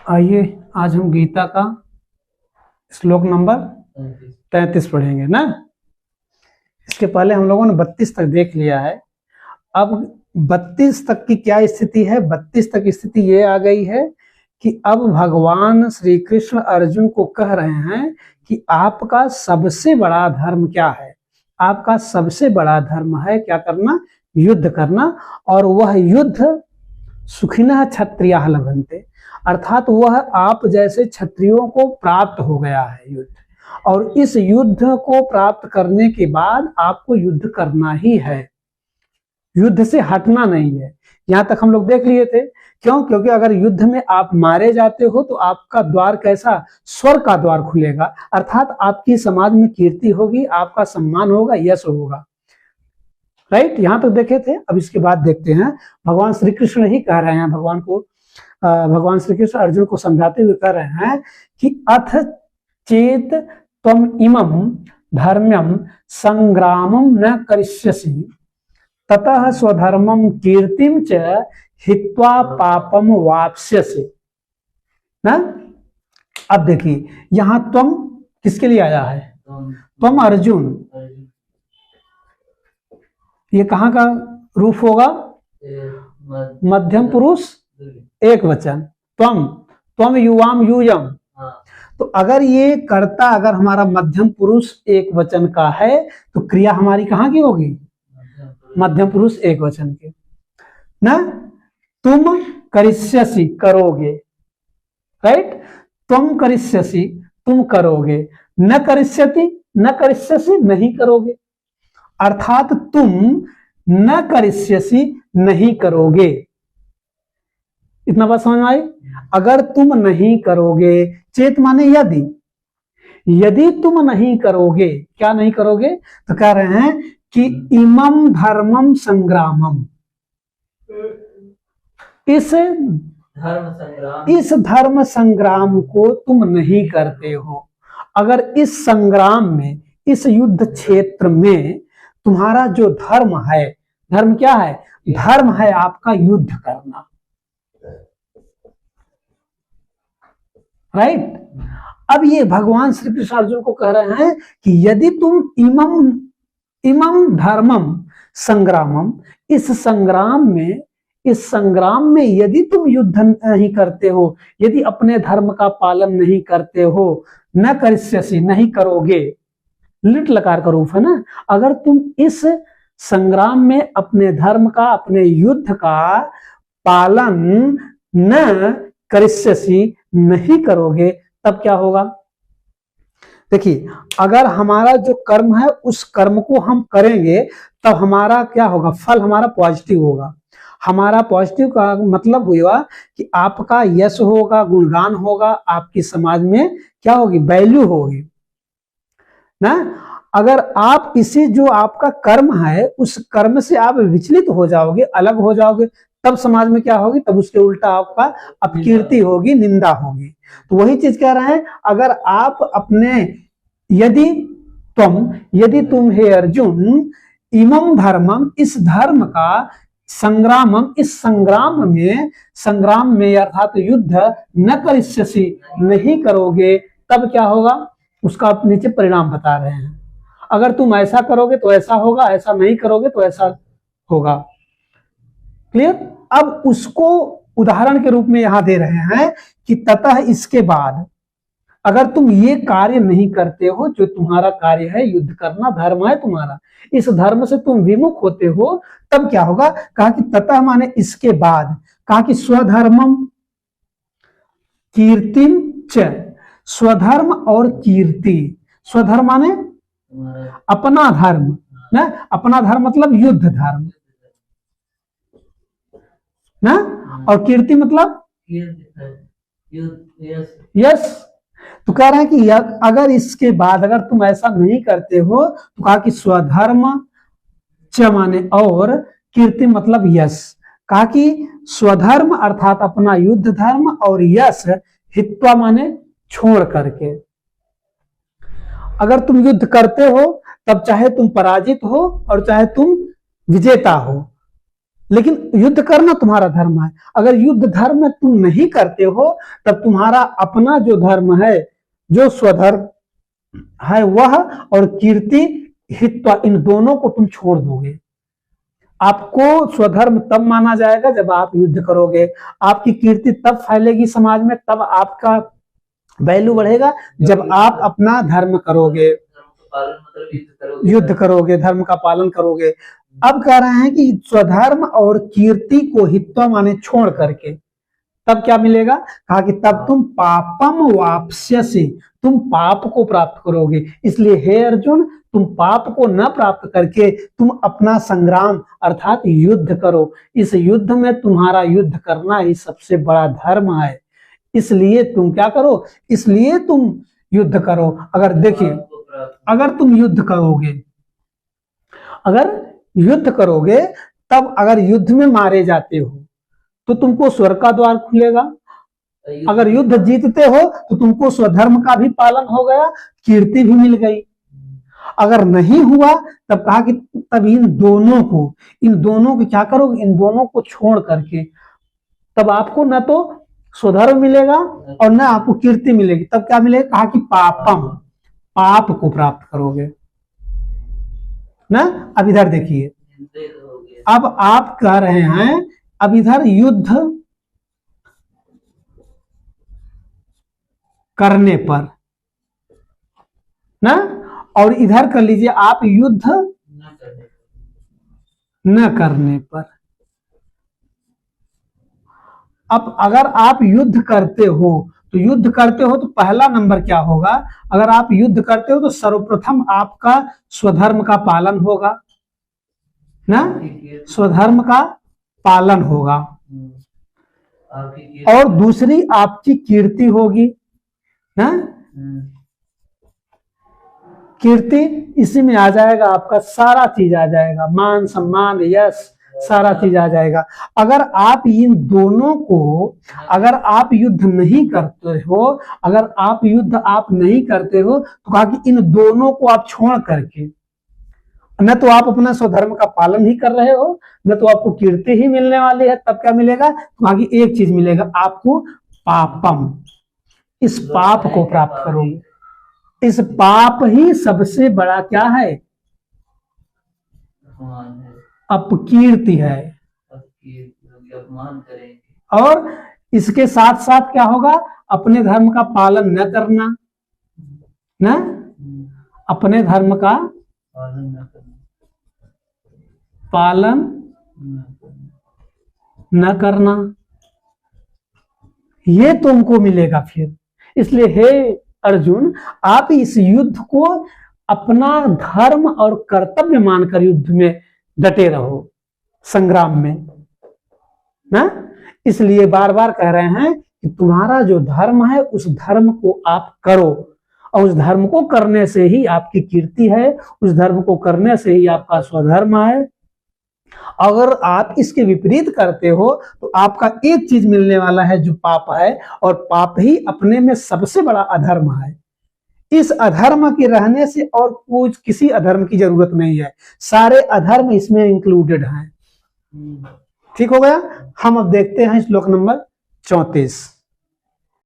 आइए आज हम गीता का श्लोक नंबर 33 पढ़ेंगे ना। इसके पहले हम लोगों ने 32 तक देख लिया है। अब 32 तक की क्या स्थिति है? 32 तक स्थिति ये आ गई है कि अब भगवान श्री कृष्ण अर्जुन को कह रहे हैं कि आपका सबसे बड़ा धर्म क्या है? आपका सबसे बड़ा धर्म है क्या करना? युद्ध करना। और वह युद्ध सुखिनः क्षत्रियाः लभन्ते, अर्थात वह आप जैसे क्षत्रियों को प्राप्त हो गया है युद्ध। और इस युद्ध को प्राप्त करने के बाद आपको युद्ध करना ही है, युद्ध से हटना नहीं है। यहां तक हम लोग देख लिए थे। क्यों? क्योंकि अगर युद्ध में आप मारे जाते हो तो आपका द्वार कैसा? स्वर्ग का द्वार खुलेगा, अर्थात आपकी समाज में कीर्ति होगी, आपका सम्मान होगा, यश होगा। राइट, यहां तक देखे थे। अब इसके बाद देखते हैं, भगवान श्री कृष्ण ही कह रहे हैं भगवान को, भगवान श्री कृष्ण अर्जुन को समझाते हुए कह रहे हैं कि अथ चेत त्वम इमं धर्म्यं संग्रामं न करिष्यसि ततः स्वधर्मं कीर्तिं च हित्वा पापम वाप्स्यसि ना। अब देखिए यहां त्वम किसके लिए आया है? त्वम अर्जुन। ये कहाँ का रूप होगा? मध्यम पुरुष एक वचन। त्वम, त्वम युवाम यूयम। तो अगर ये कर्ता अगर हमारा मध्यम पुरुष एक वचन का है तो क्रिया हमारी कहाँ की होगी? मध्यम पुरुष एक वचन की ना। तुम करिष्यसि, करोगे। राइट, तुम करिष्यसि, तुम करोगे। न करिष्यति, न करिष्यसि, नहीं करोगे। अर्थात तुम न करिष्यसि, नहीं करोगे। इतना बात समझ में आई? अगर तुम नहीं करोगे, चेत माने यदि, यदि तुम नहीं करोगे, क्या नहीं करोगे? तो कह रहे हैं कि इमं धर्मम संग्रामम, इस धर्म संग्राम को तुम नहीं करते हो। अगर इस संग्राम में, इस युद्ध क्षेत्र में तुम्हारा जो धर्म है, धर्म क्या है? धर्म है आपका युद्ध करना। राइट। अब ये भगवान श्री कृष्ण अर्जुन को कह रहे हैं कि यदि तुम इमं धर्मम संग्रामम, इस संग्राम में यदि तुम युद्ध नहीं करते हो, यदि अपने धर्म का पालन नहीं करते हो, न करिष्यसि, नहीं करोगे, लिट लकार का रूप है ना। अगर तुम इस संग्राम में अपने धर्म का, अपने युद्ध का पालन न करिष्यसि, नहीं करोगे, तब क्या होगा? देखिए, अगर हमारा जो कर्म है उस कर्म को हम करेंगे तब हमारा क्या होगा? फल हमारा पॉजिटिव होगा। हमारा पॉजिटिव का मतलब हुआ कि आपका यश होगा, गुणगान होगा, आपकी समाज में क्या होगी? वैल्यू होगी ना। अगर आप इसी जो आपका कर्म है उस कर्म से आप विचलित हो जाओगे, अलग हो जाओगे, तब समाज में क्या होगी? तब उसके उल्टा आपका अपकीर्ति होगी, निंदा होगी। तो वही चीज कह रहे हैं, अगर आप अपने यदि तुम हे अर्जुन इमं धर्मम, इस धर्म का संग्रामम, इस संग्राम में अर्थात युद्ध न करिष्यसि, नहीं करोगे, तब क्या होगा? उसका आप नीचे परिणाम बता रहे हैं। अगर तुम ऐसा करोगे तो ऐसा होगा, ऐसा नहीं करोगे तो ऐसा होगा। क्लियर? अब उसको उदाहरण के रूप में यहां दे रहे हैं कि ततः, इसके बाद अगर तुम ये कार्य नहीं करते हो जो तुम्हारा कार्य है, युद्ध करना धर्म है तुम्हारा, इस धर्म से तुम विमुख होते हो, तब क्या होगा? कहा कि ततः माने इसके बाद, कहा कि स्वधर्मम कीर्तिम च, स्वधर्म और कीर्ति। स्वधर्म माने अपना धर्म ना, अपना धर्म मतलब युद्ध धर्म ना, और कीर्ति मतलब यस। तो कह रहे हैं कि अगर इसके बाद अगर तुम ऐसा नहीं करते हो तो कहा कि स्वधर्म च माने और कीर्ति मतलब यश। कहा कि स्वधर्म अर्थात अपना युद्ध धर्म, और यश हित्वा माने छोड़ करके। अगर तुम युद्ध करते हो तब चाहे तुम पराजित हो और चाहे तुम विजेता हो, लेकिन युद्ध करना तुम्हारा धर्म है। अगर युद्ध धर्म तुम नहीं करते हो तब तुम्हारा अपना जो धर्म है, जो स्वधर्म है वह और कीर्ति हित्वा, इन दोनों को तुम छोड़ दोगे। आपको स्वधर्म तब माना जाएगा जब आप युद्ध करोगे, आपकी कीर्ति तब फैलेगी समाज में, तब आपका वैल्यू बढ़ेगा जब आप अपना धर्म करोगे, युद्ध करोगे, धर्म का पालन करोगे। अब कह रहे हैं कि स्वधर्म और कीर्ति को हित्वा माने छोड़ करके तब क्या मिलेगा, कहा कि तब तुम पापम वाप्स्यसि, तुम पाप को प्राप्त करोगे। इसलिए हे अर्जुन, तुम पाप को न प्राप्त करके तुम अपना संग्राम अर्थात युद्ध करो। इस युद्ध में तुम्हारा युद्ध करना ही सबसे बड़ा धर्म है। इसलिए तुम क्या करो, इसलिए तुम युद्ध करो। अगर देखिए, अगर तुम युद्ध करोगे, अगर युद्ध करोगे तब अगर युद्ध में मारे जाते हो तो तुमको स्वर्ग का द्वार खुलेगा। अगर युद्ध जीतते हो तो तुमको स्वधर्म का भी पालन हो गया, कीर्ति भी मिल गई। अगर नहीं हुआ तब कहा कि तब इन दोनों को क्या करोगे, इन दोनों को छोड़ करके तब आपको न तो स्वधर्म मिलेगा और न आपको कीर्ति मिलेगी। तब क्या मिलेगा, कहा कि पापम, पाप को प्राप्त करोगे ना। अब इधर देखिए, अब आप कह रहे हैं, अब इधर युद्ध करने पर ना, और इधर कर लीजिए आप युद्ध न करने पर। अब अगर आप युद्ध करते हो तो युद्ध करते हो तो पहला नंबर क्या होगा, अगर आप युद्ध करते हो तो सर्वप्रथम आपका स्वधर्म का पालन होगा ना, स्वधर्म का पालन होगा। और दूसरी आपकी कीर्ति होगी ना, कीर्ति इसी में आ जाएगा, आपका सारा चीज आ जाएगा, मान सम्मान यश सारा चीज आ जाएगा। अगर आप इन दोनों को, अगर आप युद्ध नहीं करते हो, अगर आप युद्ध आप नहीं करते हो तो कहा कि इन दोनों को आप छोड़ करके न तो आप अपना स्वधर्म का पालन ही कर रहे हो, न तो आपको कीर्ति ही मिलने वाली है। तब क्या मिलेगा, तो आगे एक चीज मिलेगा आपको, पापम, इस पाप को प्राप्त करोगे। इस पाप ही सबसे बड़ा क्या है, अपकीर्ति है। और इसके साथ साथ क्या होगा, अपने धर्म का पालन न करना, ना अपने धर्म का पालन न करना, ये तुमको मिलेगा फिर। इसलिए हे अर्जुन, आप इस युद्ध को अपना धर्म और कर्तव्य मानकर युद्ध में डटे रहो, संग्राम में ना। इसलिए बार बार कह रहे हैं कि तुम्हारा जो धर्म है उस धर्म को आप करो, और उस धर्म को करने से ही आपकी कीर्ति है, उस धर्म को करने से ही आपका स्वधर्म है। अगर आप इसके विपरीत करते हो तो आपका एक चीज मिलने वाला है जो पाप है, और पाप ही अपने में सबसे बड़ा अधर्म है। इस अधर्म के रहने से और कुछ किसी अधर्म की जरूरत नहीं है, सारे अधर्म इसमें इंक्लूडेड हैं। ठीक हो गया। हम अब देखते हैं श्लोक नंबर 34।